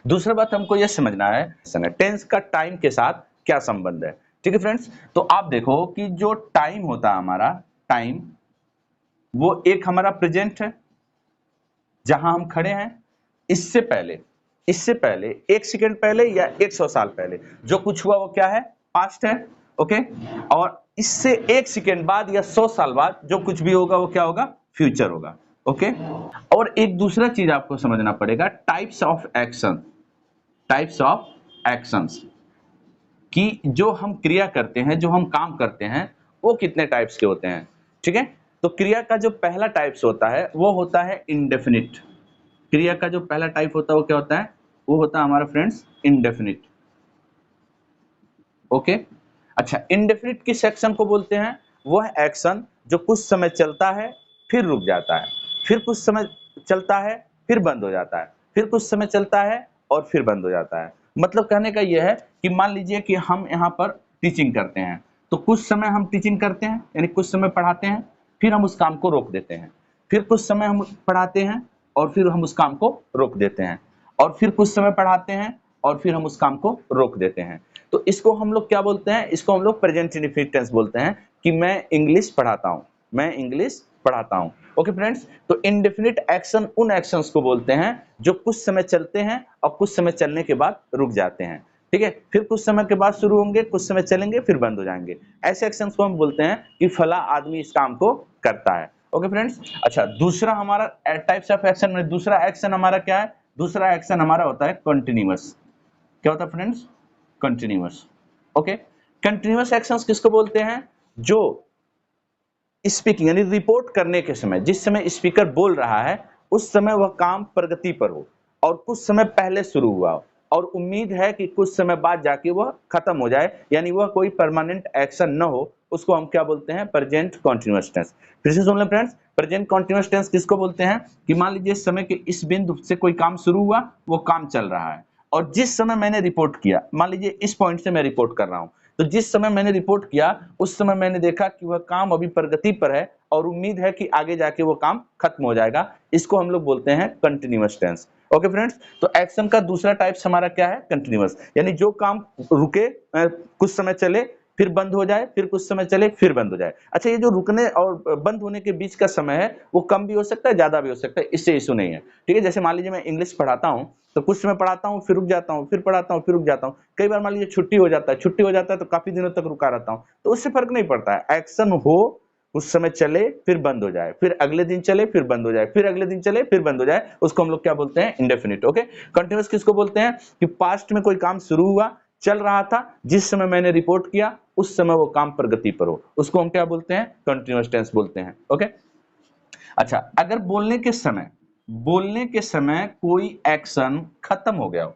दूसरा बात हमको यह समझना है टेंस का टाइम के साथ क्या संबंध है। ठीक है फ्रेंड्स, तो आप देखो कि जो टाइम होता है हमारा, टाइम वो एक हमारा प्रेजेंट है जहां हम खड़े हैं, इससे पहले 1 सेकंड पहले या 100 साल पहले जो कुछ हुआ वो क्या है, पास्ट है। ओके, और इससे 1 सेकंड बाद या 100 साल बाद जो कुछ भी होगा वो क्या होगा, फ्यूचर होगा। ओके, और एक दूसरा चीज आपको समझना पड़ेगा, types of action, types of actions, कि जो हम क्रिया करते हैं, जो हम काम करते हैं, वो कितने टाइप्स के होते हैं। ठीक है, तो क्रिया का जो पहला टाइप्स होता है वो होता है इंडेफिनिट। क्रिया का जो पहला टाइप होता है वो क्या होता है, वो होता है हमारा फ्रेंड्स इंडेफिनिट। ओके, अच्छा, इंडेफिनिट किस एक्शन को बोलते हैं, वह एक्शन जो कुछ समय चलता है फिर रुक जाता है, फिर कुछ समय चलता है फिर बंद हो जाता है, फिर कुछ समय चलता है और फिर बंद हो जाता है। मतलब कहने का यह है कि मान लीजिए कि हम यहाँ पर टीचिंग करते हैं, तो कुछ समय हम टीचिंग करते हैं यानी कुछ समय पढ़ाते हैं, फिर हम उस काम को रोक देते हैं, फिर कुछ समय हम पढ़ाते हैं और फिर हम उस काम को रोक देते हैं, और फिर कुछ समय पढ़ाते हैं और फिर हम उस काम को रोक देते हैं। तो इसको हम लोग क्या बोलते हैं, इसको हम लोग प्रेजेंट इंडेफिनिट टेंस बोलते हैं कि मैं इंग्लिश पढ़ाता हूं, मैं इंग्लिश पढ़ाता हूं। ओके फ्रेंड्स, तो इंडेफिनिट एक्शन उन एक्शंस को बोलते हैं जो कुछ समय चलते हैं और कुछ समय चलने के बाद रुक जाते हैं। ठीक है, फिर कुछ समय के बाद शुरू होंगे, कुछ समय चलेंगे फिर बंद हो जाएंगे। ऐसे एक्शंस को हम बोलते हैं कि फला आदमी इस काम को करता है। ओके फ्रेंड्स, अच्छा, दूसरा हमारा टाइप्स ऑफ एक्शन में दूसरा एक्शन हमारा क्या है, दूसरा एक्शन हमारा होता है कंटिन्यूअस। क्या होता है friends, continuous. Okay, continuous actions किसको बोलते हैं, जो स्पीकिंग यानी रिपोर्ट करने के समय, जिस समय स्पीकर बोल रहा है उस समय वह काम प्रगति पर हो और कुछ समय पहले शुरू हुआ हो और उम्मीद है कि कुछ समय बाद जाके वह खत्म हो जाए, यानी वह कोई परमानेंट एक्शन न हो, उसको हम क्या बोलते हैं, प्रेजेंट कॉन्टिन्यूअस टेंस। फिर से सुन लें फ्रेंड्स, प्रेजेंट कॉन्टिन्यूअस टेंस किसको बोलते हैं, कि मान लीजिए समय के इस बिंदु से कोई काम शुरू हुआ, वो काम चल रहा है, और जिस समय मैंने रिपोर्ट किया, मान लीजिए इस पॉइंट से मैं रिपोर्ट कर रहा हूं, तो जिस समय मैंने रिपोर्ट किया उस समय मैंने देखा कि वह काम अभी प्रगति पर है और उम्मीद है कि आगे जाके वो काम खत्म हो जाएगा, इसको हम लोग बोलते हैं कंटिन्यूअस टेंस। ओके फ्रेंड्स, तो एक्शन का दूसरा टाइप्स हमारा क्या है, कंटिन्यूअस, यानी जो काम रुके, कुछ समय चले फिर बंद हो जाए, फिर कुछ समय चले फिर बंद हो जाए। अच्छा, ये जो रुकने और बंद होने के बीच का समय है वो कम भी हो सकता है, ज्यादा भी हो सकता है, इससे इशू नहीं है। ठीक है, जैसे मान लीजिए मैं इंग्लिश पढ़ाता हूँ, तो कुछ समय पढ़ाता हूँ फिर रुक जाता हूँ, फिर पढ़ाता हूँ फिर रुक जाता हूँ, कई बार मान लीजिए छुट्टी हो जाता है तो काफी दिनों तक रुका रहता हूँ, तो उससे फर्क नहीं पड़ता है, एक्शन हो, कुछ समय चले फिर बंद हो जाए, फिर अगले दिन चले फिर बंद हो जाए, फिर अगले दिन चले फिर बंद हो जाए, उसको हम लोग क्या बोलते हैं, इंडेफिनिट। ओके, कंटिन्यूअस किसको बोलते हैं, कि पास्ट में कोई काम शुरू हुआ, चल रहा था, जिस समय मैंने रिपोर्ट किया उस समय वो काम प्रगति पर हो, उसको हम क्या बोलते हैं, कंटिन्यूअस टेंस बोलते हैं। ओके, अच्छा, अगर बोलने के समय कोई एक्शन खत्म हो गया हो,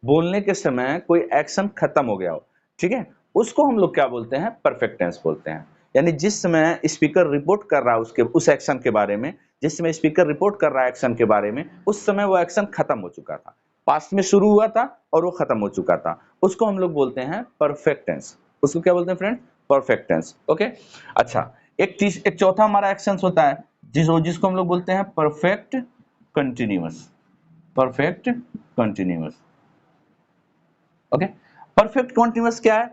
बोलने के समय कोई एक्शन खत्म हो गया हो, ठीक है, उसको हम लोग क्या बोलते हैं, परफेक्ट टेंस बोलते हैं। यानी जिस समय स्पीकर रिपोर्ट कर रहा है उसके उस एक्शन के बारे में, जिस समय स्पीकर रिपोर्ट कर रहा है एक्शन के बारे में, उस समय वो एक्शन खत्म हो चुका था, पास्ट में शुरू हुआ था और वो खत्म हो चुका था, उसको हम लोग बोलते हैं परफेक्ट टेंस। उसको क्या बोलते हैं फ्रेंड, परफेक्ट टेंस। ओके, अच्छा, एक चौथा हमारा एक्शन होता है जिसको हम लोग बोलते हैं perfect continuous, perfect continuous. Okay, perfect continuous क्या है,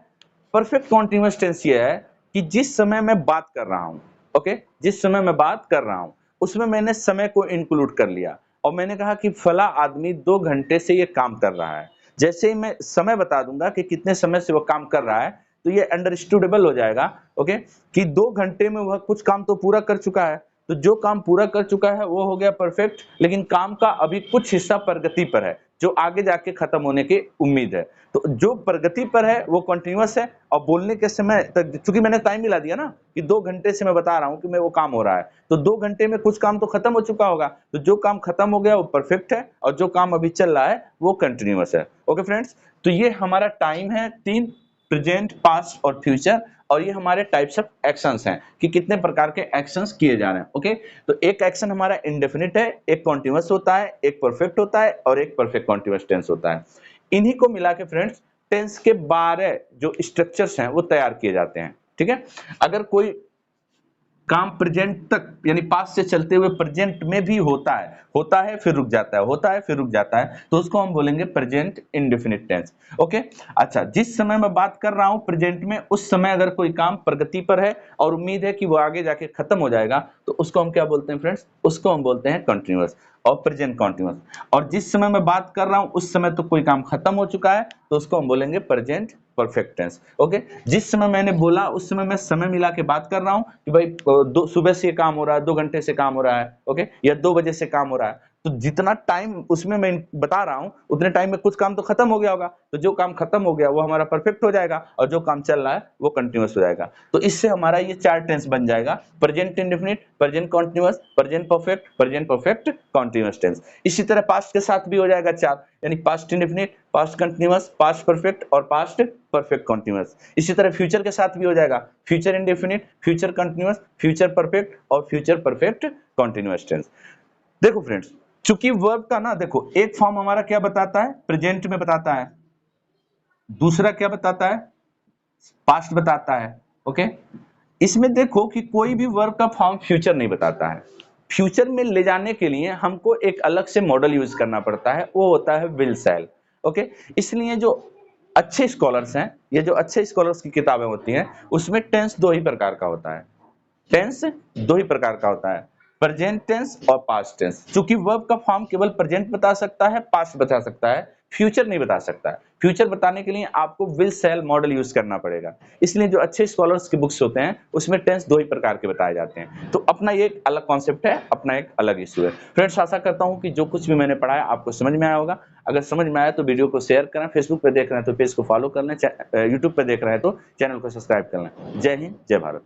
परफेक्ट कॉन्टिन्यूअस टेंस ये है कि जिस समय मैं बात कर रहा हूं, ओके, जिस समय मैं बात कर रहा हूं उसमें मैंने समय को इंक्लूड कर लिया और मैंने कहा कि फला आदमी 2 घंटे से ये काम कर रहा है, जैसे ही मैं समय बता दूंगा कि कितने समय से वो काम कर रहा है, तो ये अंडरस्टूडेबल हो जाएगा, ओके, कि 2 घंटे में वह कुछ काम तो पूरा कर चुका है, तो जो काम पूरा कर चुका है वो हो गया परफेक्ट, लेकिन काम का अभी कुछ हिस्सा प्रगति पर है जो आगे जाके खत्म होने की उम्मीद है। तो जो प्रगति पर है वो कंटिन्यूअस है, और बोलने के समय तक चूंकि मैंने टाइम मिला दिया ना कि 2 घंटे से मैं बता रहा हूं कि मैं वो काम हो रहा है, तो 2 घंटे में कुछ काम तो खत्म हो चुका होगा, तो जो काम खत्म हो गया वो परफेक्ट है और जो काम अभी चल रहा है वो कंटिन्यूअस है। ओके फ्रेंड्स, तो ये हमारा टाइम है, 3, प्रेजेंट, पास्ट और फ्यूचर, और ये हमारे टाइप्स ऑफ एक्शंस हैं कि कितने प्रकार के एक्शंस किए जा रहे हैं। ओके, तो एक एक्शन हमारा इंडेफिनिट है, एक कॉन्टिन्यूअस होता है, एक परफेक्ट होता है और एक परफेक्ट कॉन्टिन्यूअस टेंस होता है। इन्हीं को मिला के फ्रेंड्स टेंस के 12 जो स्ट्रक्चर्स हैं वो तैयार किए जाते हैं। ठीक है, अगर कोई काम प्रेजेंट तक यानी पास्ट से चलते हुए प्रेजेंट में भी होता है फिर रुक जाता है, होता है फिर रुक जाता है, तो उसको हम बोलेंगे प्रेजेंट इंडेफिनिट टेंस। ओके, अच्छा, जिस समय मैं बात कर रहा हूं प्रेजेंट में, उस समय अगर कोई काम प्रगति पर है और उम्मीद है कि वो आगे जाके खत्म हो जाएगा, तो उसको हम क्या बोलते हैं फ्रेंड्स? उसको हम बोलते हैं कंटिन्यूअस और प्रेजेंट कंटिन्यूअस। और जिस समय मैं बात कर रहा हूं उस समय तो कोई काम खत्म हो चुका है, तो उसको हम बोलेंगे प्रेजेंट परफेक्ट टेंस। ओके, जिस समय मैंने बोला उस समय मैं समय मिला के बात कर रहा हूं कि भाई सुबह से काम हो रहा है, 2 घंटे से काम हो रहा है, ओके, या 2 बजे से काम हो रहा है, तो जितना टाइम उसमें मैं बता रहा हूं उतने टाइम में कुछ काम तो खत्म हो गया होगा, तो जो काम खत्म हो गया वो हमारा परफेक्ट हो जाएगा और जो काम चल रहा है वो कंटिन्यूअस हो जाएगा। तो इससे हमारा ये 4 टेंस बन जाएगा, present indefinite, present continuous, present perfect, continuous tense. इसी तरह पास्ट के साथ भी हो जाएगा 4, यानी past indefinite, past continuous, past perfect और पास्ट परफेक्ट कंटिन्यूअस। इसी तरह फ्यूचर के साथ भी हो जाएगा, future indefinite, future continuous, future perfect और फ्यूचर परफेक्ट कंटिन्यूअस टेंस। देखो फ्रेंड्स, चूंकि वर्ब का ना देखो एक फॉर्म हमारा क्या बताता है? प्रेजेंट में बताता है, दूसरा क्या बताता है? पास्ट बताता है। ओके, इसमें देखो कि कोई भी वर्ब का फॉर्म फ्यूचर नहीं बताता है। फ्यूचर में ले जाने के लिए हमको एक अलग से मॉडल यूज करना पड़ता है, वो होता है विल सेल। ओके, इसलिए जो अच्छे स्कॉलर्स हैं, ये जो अच्छे स्कॉलर्स की किताबें होती हैं, उसमें टेंस 2 ही प्रकार का होता है। टेंस 2 ही प्रकार का होता है, प्रेजेंट टेंस और पास्ट टेंस। चूंकि वर्ब का फॉर्म केवल प्रेजेंट बता सकता है, पास्ट बता सकता है, फ्यूचर नहीं बता सकता है। फ्यूचर बताने के लिए आपको विल सेल मॉडल यूज करना पड़ेगा। इसलिए जो अच्छे स्कॉलर्स के बुक्स होते हैं उसमें टेंस 2 ही प्रकार के बताए जाते हैं। तो अपना ये एक अलग कॉन्सेप्ट है, अपना एक अलग इशू है। फ्रेंड्स, आशा करता हूं कि जो कुछ भी मैंने पढ़ाया आपको समझ में आया होगा। अगर समझ में आया तो वीडियो को शेयर करें, फेसबुक पे देख रहे हैं तो पेज को फॉलो कर लें, यूट्यूब पे देख रहे हैं तो चैनल को सब्सक्राइब कर लें। जय हिंद, जय भारत।